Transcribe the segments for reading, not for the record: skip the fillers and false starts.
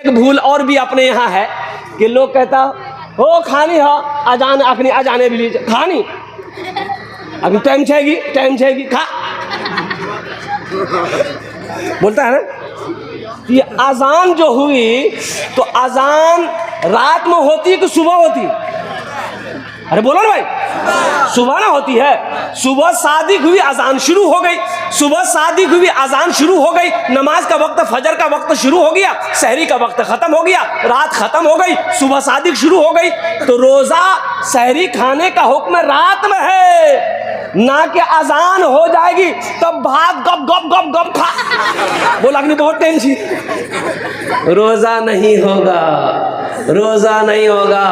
एक भूल और भी अपने यहाँ है कि लोग कहता हो खानी हो अजान अखनी अजाने भी लीजिए खानी अभी टाइम छेगी खा बोलता है ना। ये अजान जो हुई तो अजान रात में होती है कि सुबह होती है? अरे बोलो ना भाई, सुबह ना होती है। सुबह सादिक हुई अजान शुरू हो गई, सुबह सादिक हुई अजान शुरू हो गई, नमाज का वक्त फजर का वक्त शुरू हो गया, सहरी का वक्त खत्म हो गया, रात खत्म हो गई, सुबह सादिक शुरू हो गई। तो रोजा सहरी खाने का हुक्म रात में है, ना कि अजान हो जाएगी तब भात गप गप गप गप खा। बोला अपनी बहुत टेंशन, रोजा नहीं होगा, रोजा नहीं होगा,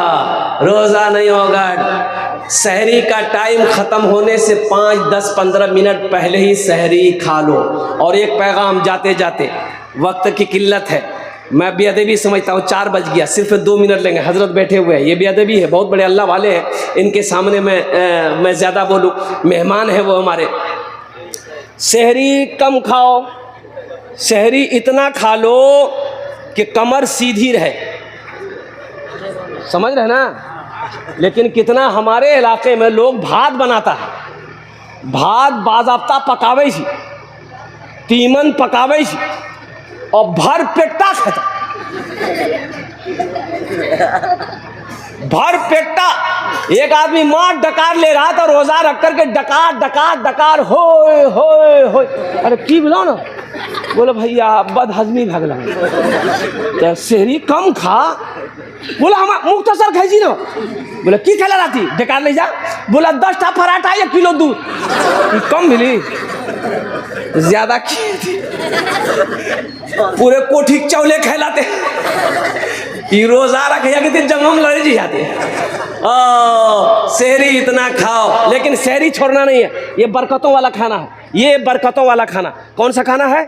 रोजा नहीं होगा। सहरी का टाइम ख़त्म होने से 5, 10, 15 मिनट पहले ही सहरी खा लो। और एक पैगाम जाते जाते, वक्त की किल्लत है, मैं बेअदबी समझता हूँ 4 बज गया, सिर्फ 2 मिनट लेंगे, हजरत बैठे हुए हैं, ये बेअदबी है, बहुत बड़े अल्लाह वाले हैं, इनके सामने मैं ज़्यादा बोलूँ, मेहमान है वो हमारे। सहरी कम खाओ, सहरी इतना खा लो कि कमर सीधी रहे, समझ रहे ना। लेकिन कितना हमारे इलाके में लोग भात बनाता है, भात बाज़ाब्ता पकावे छी, तीमन पकावे छी और भर पेटा खाता, भर पेटा। एक आदमी मार डकार ले रहा था रोजा रख करके, डकार डकार डकार होए होए होए। अरे की बोलो ना, बोले भैया बदहजमी भाग लगे तो सहरी कम खा। बोला हम मुख्तसर खाई ना, बोले की खेला रहती डकार ले जा, बोला 10 टा पराठा 1 किलो दूध, कम मिली ज्यादा पूरे कोठी चौले खिलाते। ये रोजा रखे कि जंगम लड़े जी जाते। सहरी इतना खाओ, लेकिन सहरी छोड़ना नहीं है, ये बरकतों वाला खाना है, ये बरकतों वाला खाना। कौन सा खाना है?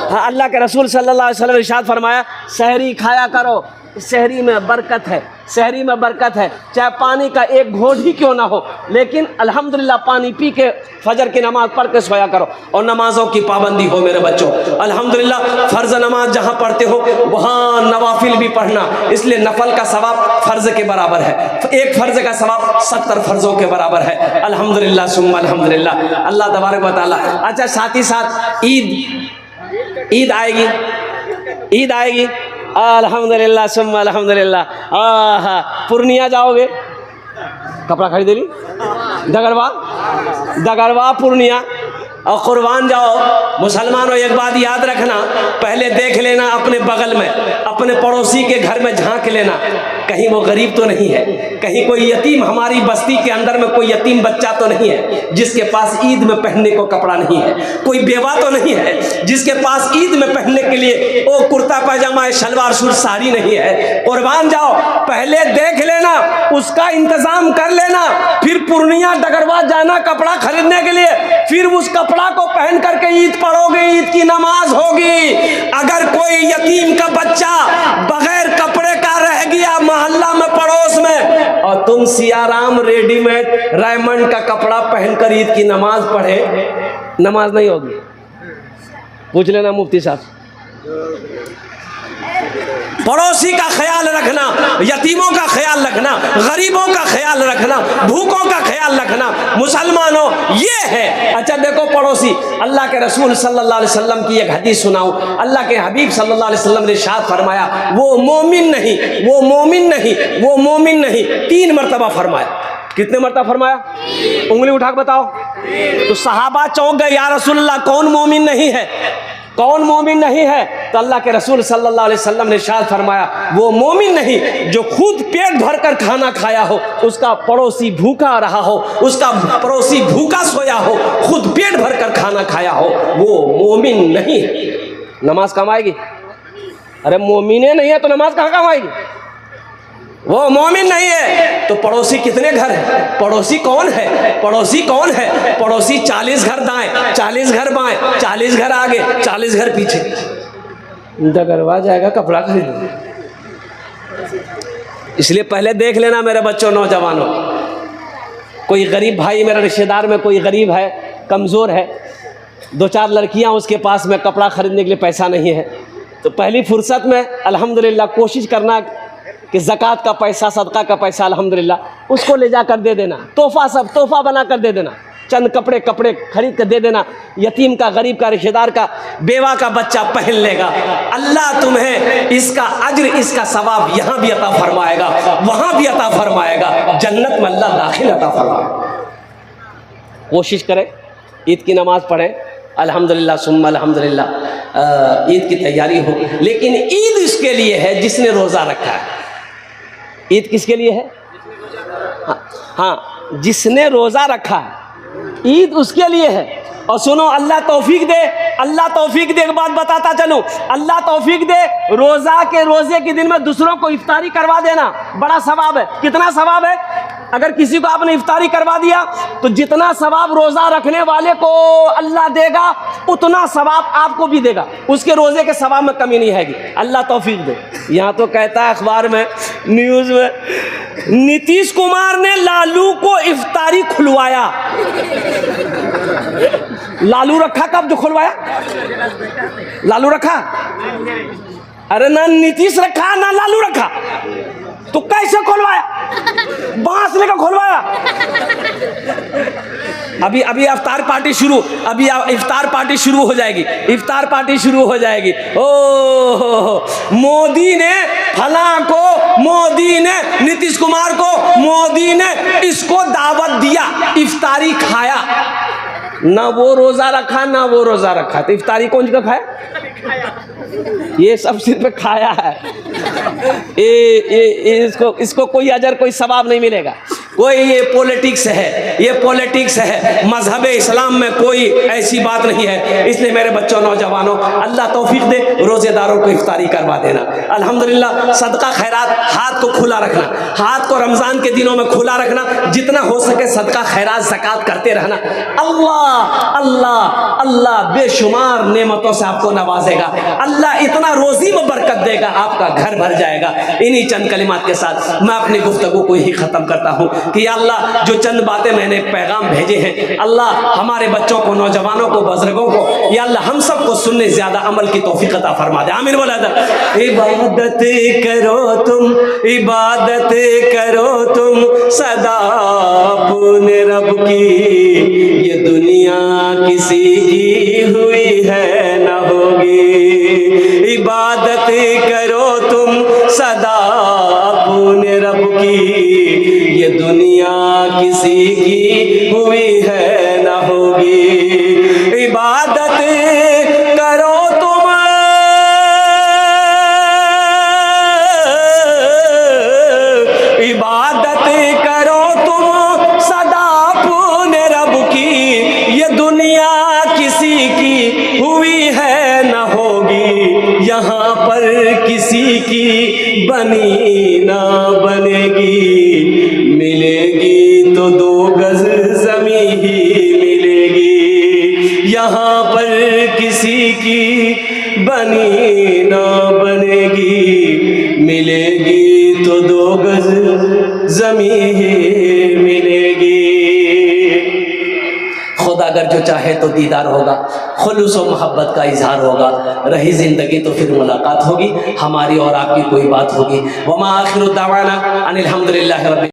हाँ, अल्लाह के रसूल सल्लल्लाहु अलैहि वसल्लम ने इरशाद फरमाया, सहरी खाया करो, सहरी में बरकत है, सहरी में बरकत है। चाहे पानी का एक घोंट ही क्यों ना हो, लेकिन अल्हम्दुलिल्लाह पानी पी के फजर की नमाज पढ़ के सोया करो। और नमाजों की पाबंदी हो मेरे बच्चों, अल्हम्दुलिल्लाह फ़र्ज़ नमाज जहाँ पढ़ते हो वहाँ नवाफिल भी पढ़ना, इसलिए नफल का सवाब फ़र्ज़ के बराबर है, एक फ़र्ज़ का सवाब 70 फ़र्ज़ों के बराबर है। अल्हम्दुलिल्लाह सुम्मा अल्हम्दुलिल्लाह, अल्लाह तबारक व तआला। अच्छा, साथ ही साथ ईद आएगी, ईद आएगी, अल्हम्दुलिल्लाह सुम्मा अल्हम्दुलिल्लाह। पूर्णिया जाओगे, कपड़ा खरीदे ली, दगरवा पूर्णिया और कुर्बान जाओ। मुसलमानों एक बात याद रखना, पहले देख लेना अपने बगल में, अपने पड़ोसी के घर में झांक लेना, कहीं वो गरीब तो नहीं है, कहीं कोई यतीम, हमारी बस्ती के अंदर में कोई यतीम बच्चा तो नहीं है जिसके पास ईद में पहनने को कपड़ा नहीं है, कोई बेवा तो नहीं है जिसके पास ईद में पहनने के लिए वो कुर्ता पैजामा शलवार सूट साड़ी नहीं है। कुर्बान जाओ, पहले देख लेना, उसका इंतजाम कर लेना, फिर पूर्णिया डगरवा जाना कपड़ा खरीदने के लिए, फिर उस कपड़ा को पहन करके ईद पढ़ोगे, ईद की नमाज होगी। अगर कोई यतीम का बच्चा बगैर कपड़े का रह गया मोहल्ला में पड़ोस में, और तुम सियाराम रेडीमेड रेमंड का कपड़ा पहनकर ईद की नमाज पढ़े, नमाज नहीं होगी। पूछ लेना मुफ्ती साहब। पड़ोसी का ख्याल रखना, यतीमों का ख्याल रखना, गरीबों का ख्याल रखना, भूखों का ख्याल रखना, मुसलमानों ये है। अच्छा देखो पड़ोसी, अल्लाह के रसूल सल्लल्लाहु अलैहि वसल्लम की एक हदीस सुनाऊं। अल्लाह के हबीब सल्लल्लाहु अलैहि वसल्लम ने इरशाद फरमाया, वो मोमिन नहीं, वो मोमिन नहीं, वो मोमिन नहीं, 3 मरतबा फरमाया। कितने मरतबा फरमाया? उंगली उठा के बताओ। तो सहाबा चौंक गए, या रसूलल्लाह कौन मोमिन नहीं है, कौन मोमिन नहीं है? तो अल्लाह के रसूल सल्लल्लाहु अलैहि वसल्लम ने इरशाद फरमाया, वो मोमिन नहीं जो खुद पेट भरकर खाना खाया हो, उसका पड़ोसी भूखा रहा हो, उसका पड़ोसी भूखा सोया हो, खुद पेट भरकर खाना खाया हो, वो मोमिन नहीं है। नमाज कहाँ आएगी? अरे मोमिने नहीं है तो नमाज कहाँ काम आएगी? वो मोमिन नहीं है। तो पड़ोसी कितने घर है? पड़ोसी कौन है? पड़ोसी कौन है? पड़ोसी 40 घर दाएं, 40 घर बाएं, 40 घर आगे, 40 घर पीछे। डगरवा जाएगा कपड़ा खरीदने। इसलिए पहले देख लेना मेरे बच्चों, नौजवानों, कोई गरीब भाई मेरा रिश्तेदार में कोई गरीब है, कमज़ोर है, 2-4 लड़कियां उसके पास में, कपड़ा खरीदने के लिए पैसा नहीं है, तो पहली फुर्सत में अल्हम्दुलिल्लाह कोशिश करना कि ज़कात का पैसा, सदका का पैसा अल्हम्दुलिल्लाह उसको ले जाकर दे देना, तोहफ़ा सब तोहफ़ा बना कर दे देना, चंद कपड़े खरीद कर दे देना, यतीम का, गरीब का, रिश्तेदार का, बेवा का बच्चा पहन लेगा। अल्लाह तुम्हें इसका अज्र, इसका सवाब यहाँ भी अता फरमाएगा, वहाँ भी अता फरमाएगा, जन्नत में अल्लाह दाखिल अता फरमाएगा। कोशिश करें, ईद की नमाज़ पढ़ें, अल्हम्दुलिल्लाह सुम्मा अल्हम्दुलिल्लाह ईद की तैयारी हो। लेकिन ईद इसके लिए है जिसने रोज़ा रखा है। ईद किसके लिए है? हाँ, जिसने रोज़ा रखा है ईद उसके लिए है। और सुनो, अल्लाह तौफीक दे, अल्लाह तौफीक दे, एक बात बताता चलूं, अल्लाह तौफीक दे, रोज़े के दिन में दूसरों को इफ्तारी करवा देना बड़ा सवाब है। कितना सवाब है? अगर किसी को आपने इफ्तारी करवा दिया तो जितना सवाब रोज़ा रखने वाले को अल्लाह देगा उतना सवाब आपको भी देगा, उसके रोज़े के सवाब में कमी नहीं आएगी। अल्लाह तौफीक दे। यहाँ तो कहता है अखबार में, न्यूज़ में, नीतीश कुमार ने लालू को इफ्तारी खुलवाया। लालू रखा कब जो खुलवाया? लालू रखा? अरे ना नीतीश रखा ना लालू रखा, तो कैसे खुलवाया? बांस लेकर खुलवाया। अभी इफ्तार पार्टी शुरू, अभी इफ्तार पार्टी शुरू हो जाएगी, इफ्तार पार्टी शुरू हो जाएगी। ओ मोदी ने फलां को, मोदी ने नीतीश कुमार को, मोदी ने इसको दावत दिया, इफ्तारी खाया। ना वो रोज़ा रखा ना वो रोज़ा रखा, तो इफ्तारी कौन का खाया? ये सब सिर्फ खाया है। इसको कोई अजर, कोई सवाब नहीं मिलेगा। कोई ये पॉलिटिक्स है, ये पॉलिटिक्स है। मजहब इस्लाम में कोई ऐसी बात नहीं है। इसलिए मेरे बच्चों, नौजवानों, अल्लाह तौफीक दे, रोज़ेदारों को इफ्तारी करवा देना। अल्हम्दुलिल्लाह सदका खैरात, हाथ को खुला रखना, हाथ को रमज़ान के दिनों में खुला रखना, जितना हो सके सदका खैरात ज़कात करते रहना। अल्लाह अल्लाह अल्लाह बेशुमार नेमतों से आपको नवाजेगा। अल्लाह इतना रोज़ी में बरकत देगा, आपका घर भर जाएगा। इन्हीं चंद कलिमात के साथ मैं अपनी गुफ्तगू को ही ख़त्म करता हूँ कि अल्लाह जो चंद बातें मैंने पैगाम भेजे हैं, अल्लाह हमारे बच्चों को, नौजवानों को, बुजुर्गों को, या अल्लाह हम सबको सुनने ज़्यादा अमल की तौफीक अता फरमा दे। आमीन बोला था। इबादत करो तुम, इबादत करो तुम सदा अपने रब की, ये दुनिया किसी की हुई है न होगी। इबादत करो तुम सदा अपने रब की, ये दुनिया किसी की हुई है न होगी। इबादत करो तुम, इबादत करो तुम सदा अपने रब की, ये दुनिया किसी की हुई है न होगी। यहाँ पर किसी की बनी ना बनेगी, मिलेगी तो 2 गज ज़मीं ही मिलेगी। यहाँ पर किसी की बनी ना बनेगी, मिलेगी तो 2 गज ज़मीं ही मिलेगी। खुदा अगर जो चाहे तो दीदार होगा, खुलूस व मोहब्बत का इजहार होगा, रही ज़िंदगी तो फिर मुलाकात होगी, हमारी और आपकी कोई बात होगी। वमा आखिरु दावाना अनिल हम्दुलिल्लाहि रब्बिल